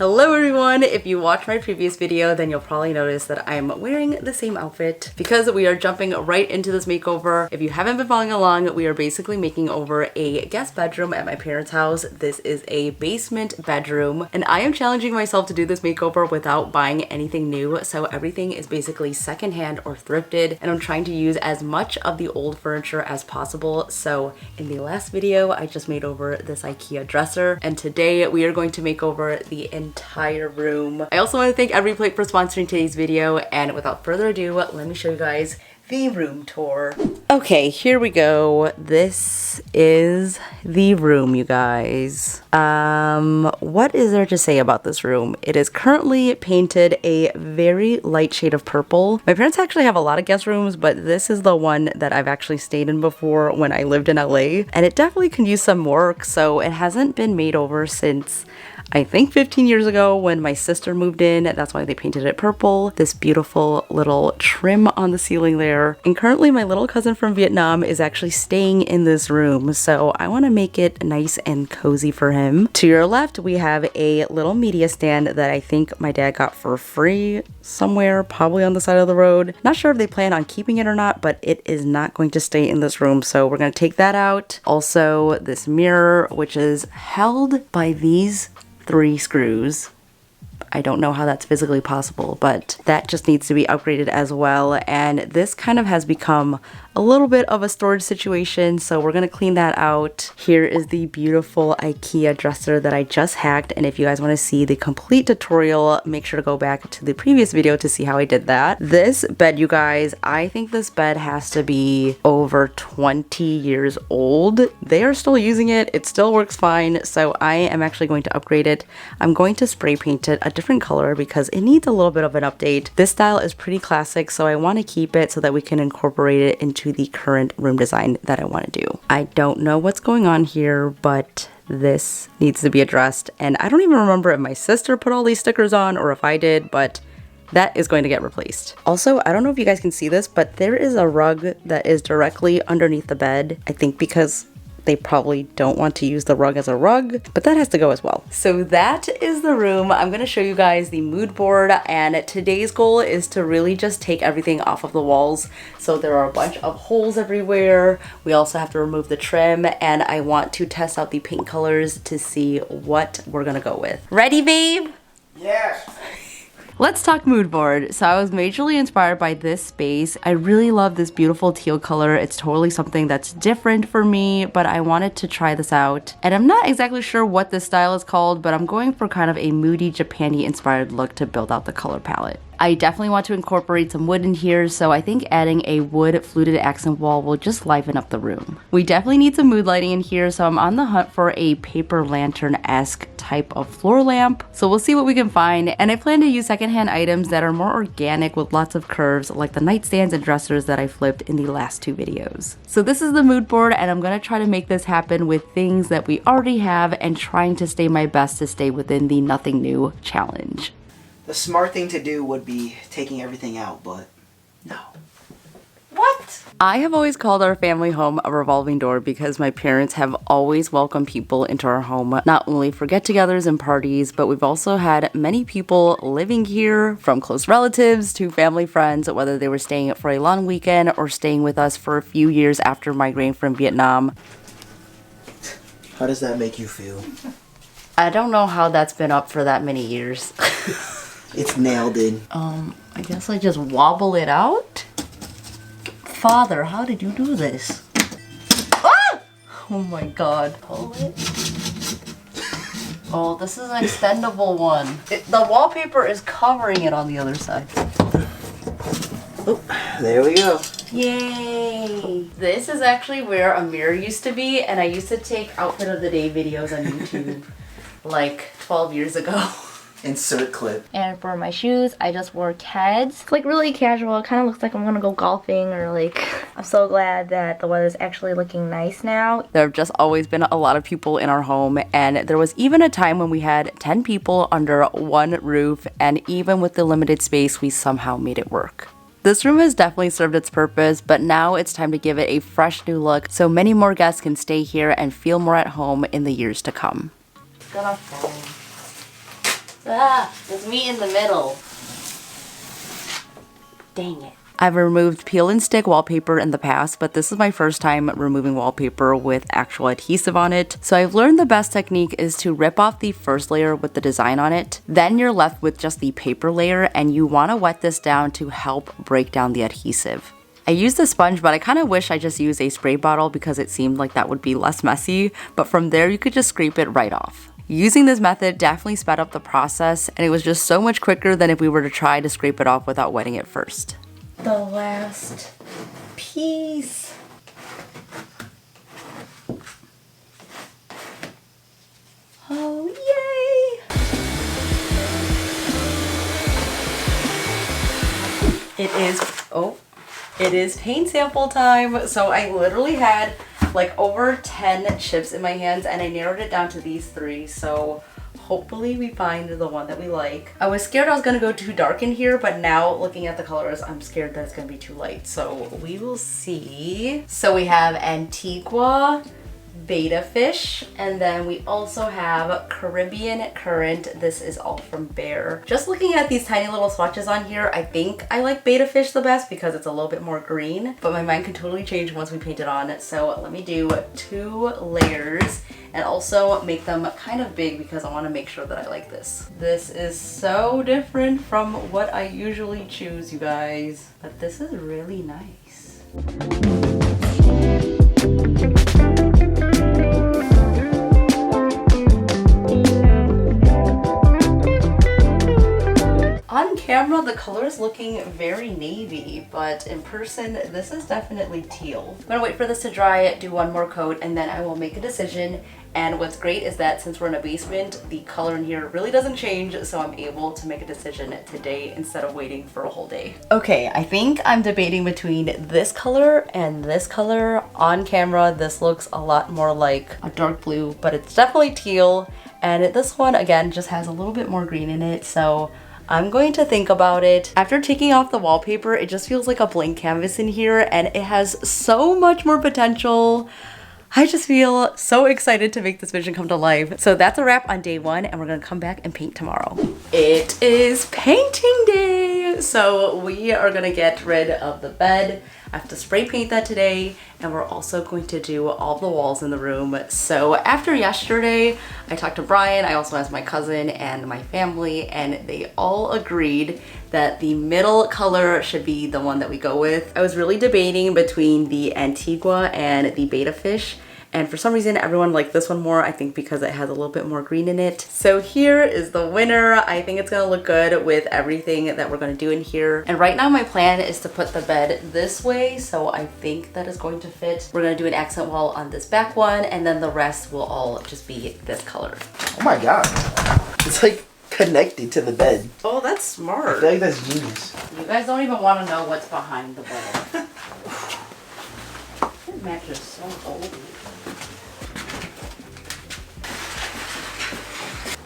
Hello everyone! If you watched my previous video, then you'll probably notice that I'm wearing the same outfit because we are jumping right into this makeover. If you haven't been following along, we are basically making over a guest bedroom at my parents' house. This is a basement bedroom, and I am challenging myself to do this makeover without buying anything new, so everything is basically secondhand or thrifted, and I'm trying to use as much of the old furniture as possible. So in the last video, I just made over this IKEA dresser, and today we are going to make over the entire room. I also want to thank Every Plate for sponsoring today's video, and without further ado, let me show you guys the room tour. Okay, here we go. This is the room, you guys. What is there to say about this room? It is currently painted a very light shade of purple. My parents actually have a lot of guest rooms, but this is the one that I've actually stayed in before when I lived in LA, and it definitely can use some work, so it hasn't been made over since I think 15 years ago when my sister moved in. That's why they painted it purple. This beautiful little trim on the ceiling there. And currently my little cousin from Vietnam is actually staying in this room, so I want to make it nice and cozy for him. To your left, we have a little media stand that I think my dad got for free somewhere, probably on the side of the road. Not sure if they plan on keeping it or not, but it is not going to stay in this room, so we're going to take that out. Also, this mirror, which is held by these 3 screws. I don't know how that's physically possible, but that just needs to be upgraded as well. And this kind of has become a little bit of a storage situation, so we're gonna clean that out. Here is the beautiful IKEA dresser that I just hacked, and if you guys want to see the complete tutorial, make sure to go back to the previous video to see how I did that. This bed, you guys, I think this bed has to be over 20 years old. They are still using it. It still works fine, so I am actually going to upgrade it. I'm going to spray paint it a different color because it needs a little bit of an update. This style is pretty classic, so I want to keep it so that we can incorporate it into the current room design that I want to do. I don't know what's going on here, but this needs to be addressed, and I don't even remember if my sister put all these stickers on or if I did, but that is going to get replaced. Also, I don't know if you guys can see this, but there is a rug that is directly underneath the bed. I think because they probably don't want to use the rug as a rug, but that has to go as well. So that is the room. I'm going to show you guys the mood board, and today's goal is to really just take everything off of the walls. So there are a bunch of holes everywhere. We also have to remove the trim, and I want to test out the paint colors to see what we're going to go with. Ready, babe? Yes. Let's talk mood board. So I was majorly inspired by this space. I really love this beautiful teal color. It's totally something that's different for me, but I wanted to try this out. And I'm not exactly sure what this style is called, but I'm going for kind of a Moody Japandi inspired look to build out the color palette. I definitely want to incorporate some wood in here, so I think adding a wood fluted accent wall will just liven up the room. We definitely need some mood lighting in here, so I'm on the hunt for a paper lantern-esque type of floor lamp. So we'll see what we can find, and I plan to use secondhand items that are more organic with lots of curves, like the nightstands and dressers that I flipped in the last 2 videos. So this is the mood board, and I'm gonna try to make this happen with things that we already have and trying to stay my best to stay within the nothing new challenge. The smart thing to do would be taking everything out, but no. What? I have always called our family home a revolving door because my parents have always welcomed people into our home, not only for get-togethers and parties, but we've also had many people living here, from close relatives to family friends, whether they were staying for a long weekend or staying with us for a few years after migrating from Vietnam. How does that make you feel? I don't know how that's been up for that many years. It's nailed in. I guess I just wobble it out? Father, how did you do this? Ah! Oh my god. Pull it. Oh, this is an extendable one. The wallpaper is covering it on the other side. Oh, there we go. Yay! This is actually where a mirror used to be, and I used to take outfit of the day videos on YouTube like 12 years ago. Insert clip. And for my shoes, I just wore Keds. It's like really casual. It kind of looks like I'm gonna go golfing, or like, I'm so glad that the weather's actually looking nice now. There have just always been a lot of people in our home, and there was even a time when we had 10 people under one roof, and even with the limited space, we somehow made it work. This room has definitely served its purpose, but now it's time to give it a fresh new look so many more guests can stay here and feel more at home in the years to come. It's gonna fall. Ah, it's me in the middle. Dang it. I've removed peel and stick wallpaper in the past, but this is my first time removing wallpaper with actual adhesive on it. So I've learned the best technique is to rip off the first layer with the design on it. Then you're left with just the paper layer, and you want to wet this down to help break down the adhesive. I used a sponge, but I kind of wish I just used a spray bottle because it seemed like that would be less messy, but from there you could just scrape it right off. Using this method definitely sped up the process, and it was just so much quicker than if we were to try to scrape it off without wetting it first. The last piece. Oh, yay! It is paint sample time. So I literally had like over 10 chips in my hands, and I narrowed it down to these 3. So hopefully we find the one that we like. I was scared I was gonna go too dark in here, but now looking at the colors, I'm scared that it's gonna be too light. So we will see. So we have Antigua, Beta Fish, and then we also have Caribbean Current. This is all from Behr. Just looking at these tiny little swatches on here, I think I like Beta Fish the best because it's a little bit more green, but my mind can totally change once we paint it on. So let me do 2 layers and also make them kind of big because I want to make sure that I like this. This is so different from what I usually choose, you guys, but this is really nice. On camera, the color is looking very navy, but in person, this is definitely teal. I'm gonna wait for this to dry, do one more coat, and then I will make a decision. And what's great is that since we're in a basement, the color in here really doesn't change, so I'm able to make a decision today instead of waiting for a whole day. Okay, I think I'm debating between this color and this color. On camera, this looks a lot more like a dark blue, but it's definitely teal. And this one, again, just has a little bit more green in it, so I'm going to think about it. After taking off the wallpaper, it just feels like a blank canvas in here, and it has so much more potential. I just feel so excited to make this vision come to life. So that's a wrap on day 1, and we're gonna come back and paint tomorrow. It is painting day! So we are gonna get rid of the bed. I have to spray paint that today, and we're also going to do all the walls in the room. So after yesterday, I talked to Brian, I also asked my cousin and my family, and they all agreed that the middle color should be the one that we go with. I was really debating between the Antigua and the Beta Fish, and for some reason everyone liked this one more, I think because it has a little bit more green in it. So here is the winner. I think it's gonna look good with everything that we're gonna do in here. And right now my plan is to put the bed this way, so I think that is going to fit. We're gonna do an accent wall on this back one, and then the rest will all just be this color. Oh my god. It's like connected to the bed. Oh, that's smart. I feel like that's genius. You guys don't even want to know what's behind the bed. That mattress is so old.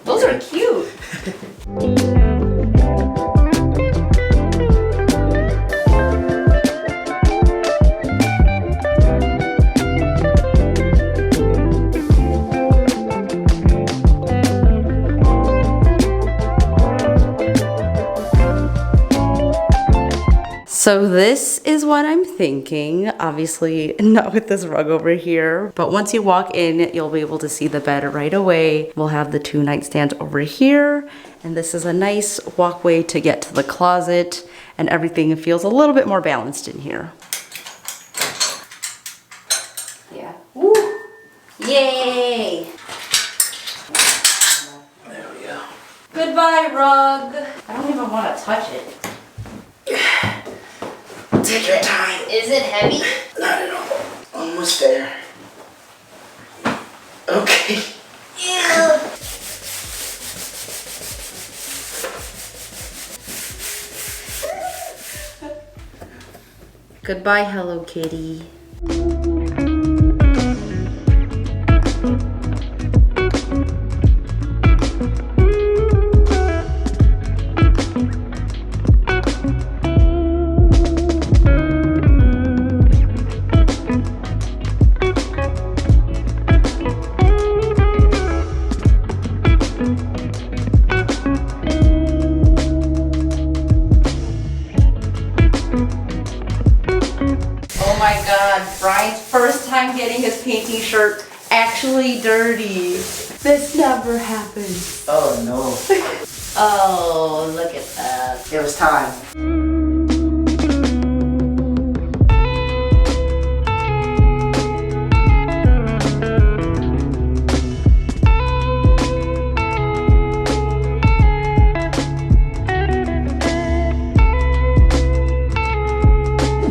Those are cute. So this is what I'm thinking. Obviously not with this rug over here, but once you walk in, you'll be able to see the bed right away. We'll have the 2 nightstands over here, and this is a nice walkway to get to the closet, and everything feels a little bit more balanced in here. Yeah. Woo! Yay! There we go. Goodbye, rug. I don't even want to touch it. Take your time. Is it heavy? Not at all. Almost there. Okay. Yeah. Goodbye, Hello Kitty. time getting his painting shirt actually dirty. This never happens. Oh no. Oh, look at that. It was time.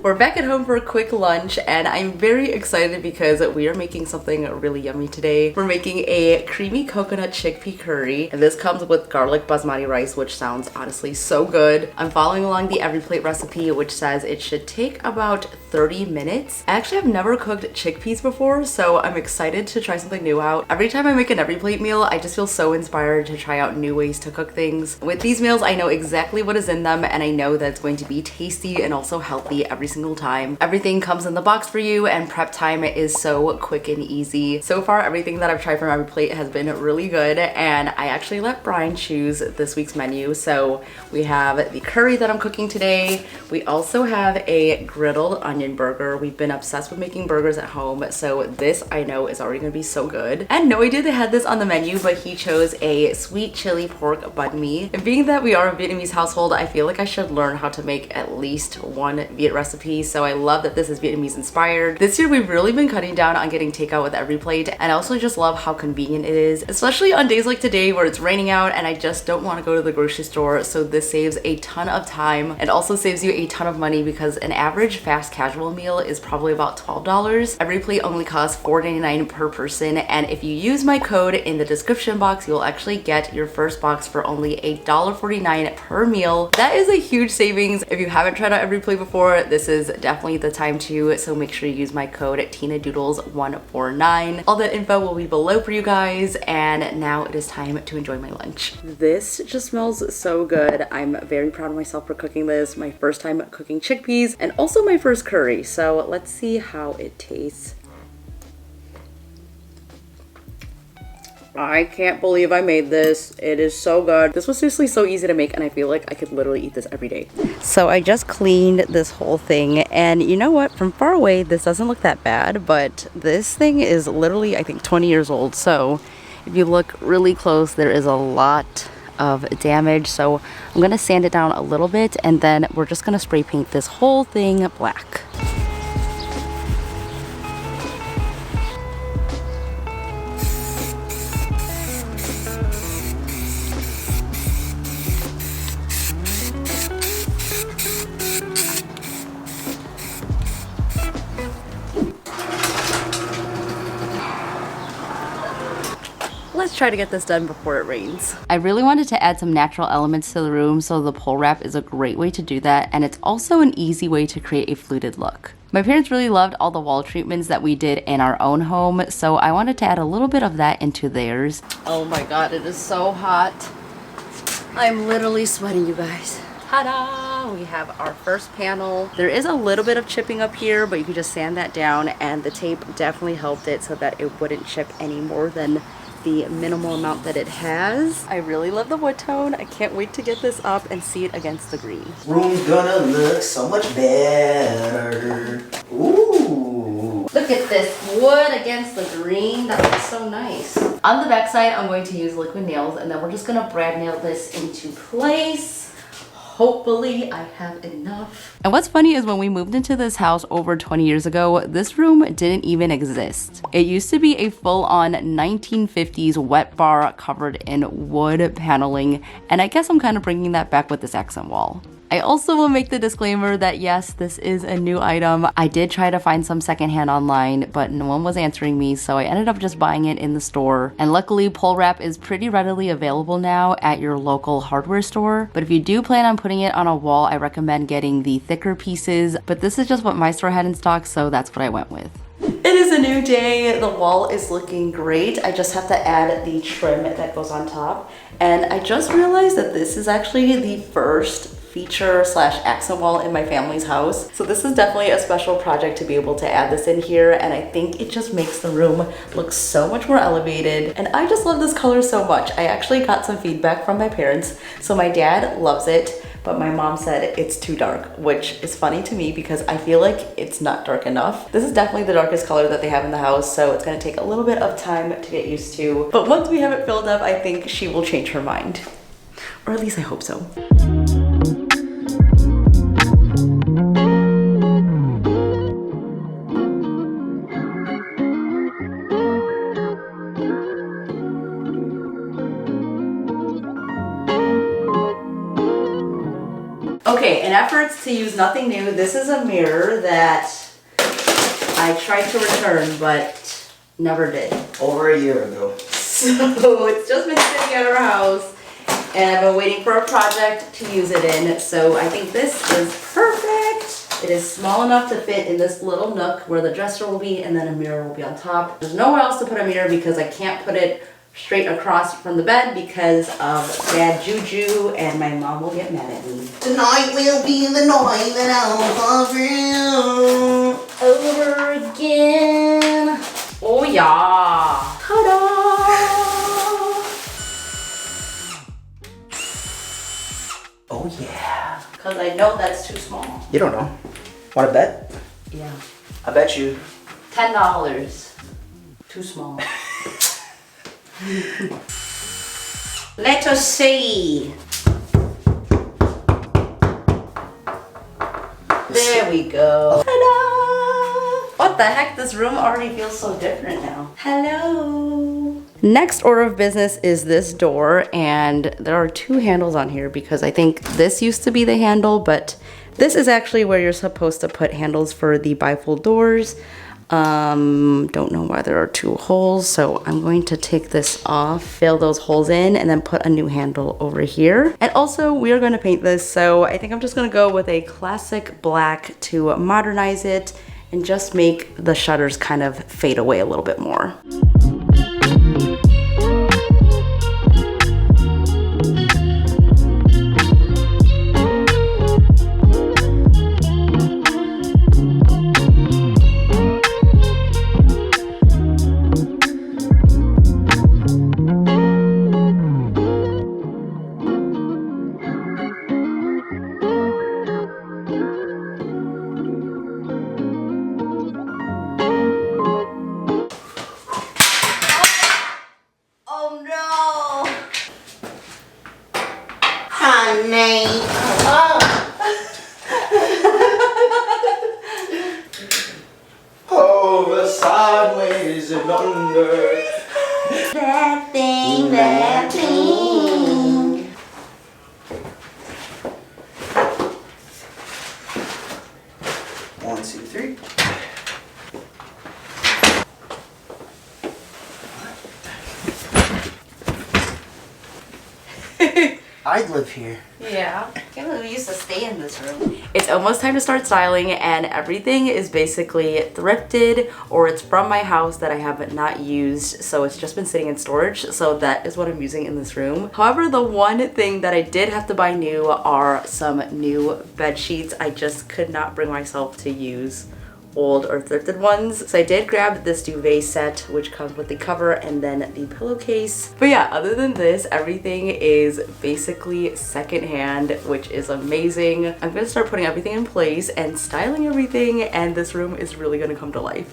We're back at home for a quick lunch and I'm very excited because we are making something really yummy today. We're making a creamy coconut chickpea curry and this comes with garlic basmati rice, which sounds honestly so good. I'm following along the every plate recipe, which says it should take about 30 minutes. I actually have never cooked chickpeas before, so I'm excited to try something new out. Every time I make an every plate meal, I just feel so inspired to try out new ways to cook things. With these meals, I know exactly what is in them and I know that it's going to be tasty and also healthy every single time. Everything comes in the box for you and prep time is so quick and easy. So far, everything that I've tried from every plate has been really good and I actually let Brian choose this week's menu. So we have the curry that I'm cooking today. We also have a griddled onion burger. We've been obsessed with making burgers at home, so this I know is already gonna be so good. And no idea they had this on the menu, but he chose a sweet chili pork banh mi. And being that we are a Vietnamese household, I feel like I should learn how to make at least one Viet recipe, so I love that this is Vietnamese inspired. This year we've really been cutting down on getting takeout with every plate, and I also just love how convenient it is, especially on days like today where it's raining out and I just don't want to go to the grocery store. So this saves a ton of time and also saves you a ton of money because an average fast casual meal is probably about $12. Every plate only costs $4.99 per person, and if you use my code in the description box, you'll actually get your first box for only $1.49 per meal. That is a huge savings. If you haven't tried out every plate before, this is definitely the time to, so make sure you use my code TinaDoodles149. All the info will be below for you guys, and now it is time to enjoy my lunch. This just smells so good. I'm very proud of myself for cooking this. My first time cooking chickpeas and also my first curry, so let's see how it tastes. I can't believe I made this. It is so good. This was seriously so easy to make and I feel like I could literally eat this every day. So I just cleaned this whole thing and you know what? From far away, this doesn't look that bad, but this thing is literally, I think, 20 years old. So if you look really close, there is a lot of damage. So I'm gonna sand it down a little bit and then we're just gonna spray paint this whole thing black. Let's try to get this done before it rains. I really wanted to add some natural elements to the room, so the pole wrap is a great way to do that, and it's also an easy way to create a fluted look. My parents really loved all the wall treatments that we did in our own home, so I wanted to add a little bit of that into theirs. Oh my god, it is so hot. I'm literally sweating, you guys. Ta-da! We have our first panel. There is a little bit of chipping up here, but you can just sand that down, and the tape definitely helped it so that it wouldn't chip any more than the minimal amount that it has. I really love the wood tone. I can't wait to get this up and see it against the green. Room's gonna look so much better. Ooh. Look at this wood against the green. That looks so nice. On the back side, I'm going to use liquid nails and then we're just gonna brad nail this into place. Hopefully I have enough. And what's funny is when we moved into this house over 20 years ago, this room didn't even exist. It used to be a full-on 1950s wet bar covered in wood paneling, and I guess I'm kind of bringing that back with this accent wall. I also will make the disclaimer that yes, this is a new item. I did try to find some secondhand online, but no one was answering me, so I ended up just buying it in the store. And luckily, pole wrap is pretty readily available now at your local hardware store. But if you do plan on putting it on a wall, I recommend getting the thicker pieces. But this is just what my store had in stock, so that's what I went with. It is a new day. The wall is looking great. I just have to add the trim that goes on top. And I just realized that this is actually the first feature / accent wall in my family's house. So this is definitely a special project to be able to add this in here, and I think it just makes the room look so much more elevated. And I just love this color so much. I actually got some feedback from my parents. So my dad loves it. but my mom said it's too dark, which is funny to me because I feel like it's not dark enough. This is definitely the darkest color that they have in the house, so it's gonna take a little bit of time to get used to. But once we have it filled up, I think she will change her mind. Or at least I hope so. Okay, in efforts to use nothing new, this is a mirror that I tried to return, but never did. Over a year ago. So it's just been sitting at our house, and I've been waiting for a project to use it in, so I think this is perfect. It is small enough to fit in this little nook where the dresser will be, and then a mirror will be on top. There's nowhere else to put a mirror because I can't put it straight across from the bed because of bad juju, and my mom will get mad at me. Tonight will be the night that I'll love you over again. Oh yeah. Ta-da! Oh yeah. Because I know that's too small. You don't know. Want to bet? Yeah. I bet you. $10. Too small. Let us see. There we go. Hello. What the heck? This room already feels so different now. Hello. Next order of business is this door, and there are two handles on here because I think this used to be the handle, but this is actually where you're supposed to put handles for the bifold doors. Don't know why there are two holes, so I'm going to take this off, fill those holes in, and then put a new handle over here. And also, we are going to paint this, so I think I'm just going to go with a classic black to modernize it and just make the shutters kind of fade away a little bit more. Over, sideways, and under. That thing, that thing. One, two, three. I'd live here. Yeah, I can't believe we used to stay in this room. It's almost time to start styling, and everything is basically thrifted or it's from my house that I have not used, so it's just been sitting in storage, so that is what I'm using in this room. However, the one thing that I did have to buy new are some new bed sheets. I just could not bring myself to use old or thrifted ones. So I did grab this duvet set, which comes with the cover and then the pillowcase. But yeah, other than this, everything is basically secondhand, which is amazing. I'm gonna start putting everything in place and styling everything, and this room is really gonna come to life.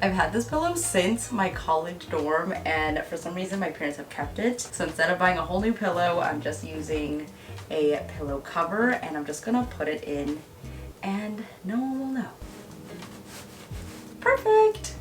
I've had this pillow since my college dorm, and for some reason my parents have kept it. So instead of buying a whole new pillow, I'm just using a pillow cover, and I'm just gonna put it in and no one will know. Perfect!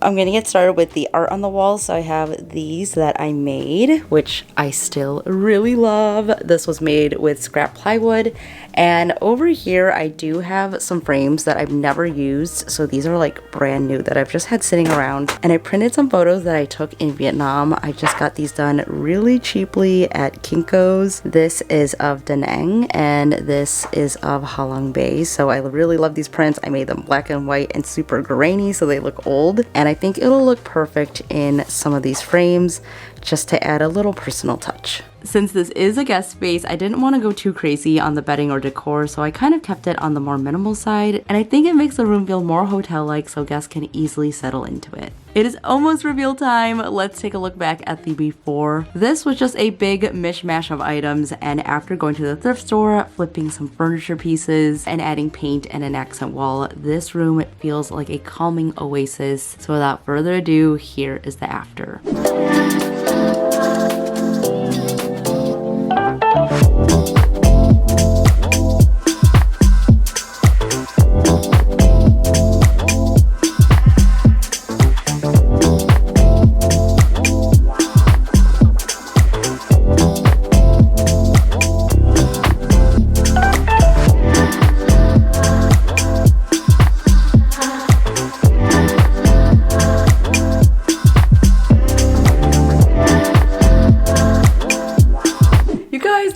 I'm gonna get started with the art on the wall. So I have these that I made, which I still really love. This was made with scrap plywood. And over here I do have some frames that I've never used. So these are like brand new that I've just had sitting around. And I printed some photos that I took in Vietnam. I just got these done really cheaply at Kinko's. This is of Da Nang and this is of Ha Long Bay. So I really love these prints. I made them black and white and super grainy so they look old. And I think it'll look perfect in some of these frames just to add a little personal touch. Since this is a guest space, I didn't want to go too crazy on the bedding or decor, so I kind of kept it on the more minimal side, and I think it makes the room feel more hotel-like so guests can easily settle into it. It is almost reveal time. Let's take a look back at the before. This was just a big mishmash of items, and after going to the thrift store, flipping some furniture pieces, and adding paint and an accent wall, this room feels like a calming oasis. So without further ado, here is the after.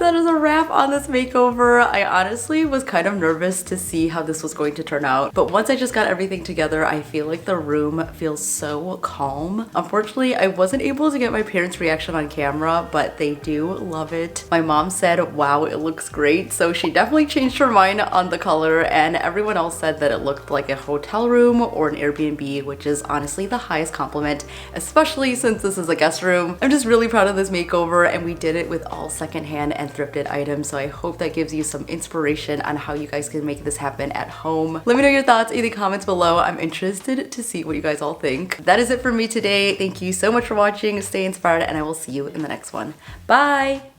That is a wrap on this makeover. I honestly was kind of nervous to see how this was going to turn out, but once I just got everything together, I feel like the room feels so calm. Unfortunately, I wasn't able to get my parents' reaction on camera, but they do love it. My mom said, wow, it looks great, so she definitely changed her mind on the color, and everyone else said that it looked like a hotel room or an Airbnb, which is honestly the highest compliment, especially since this is a guest room. I'm just really proud of this makeover, and we did it with all secondhand and thrifted items, so I hope that gives you some inspiration on how you guys can make this happen at home. Let me know your thoughts in the comments below. I'm interested to see what you guys all think. That is it for me today. Thank you so much for watching. Stay inspired, and I will see you in the next one. Bye!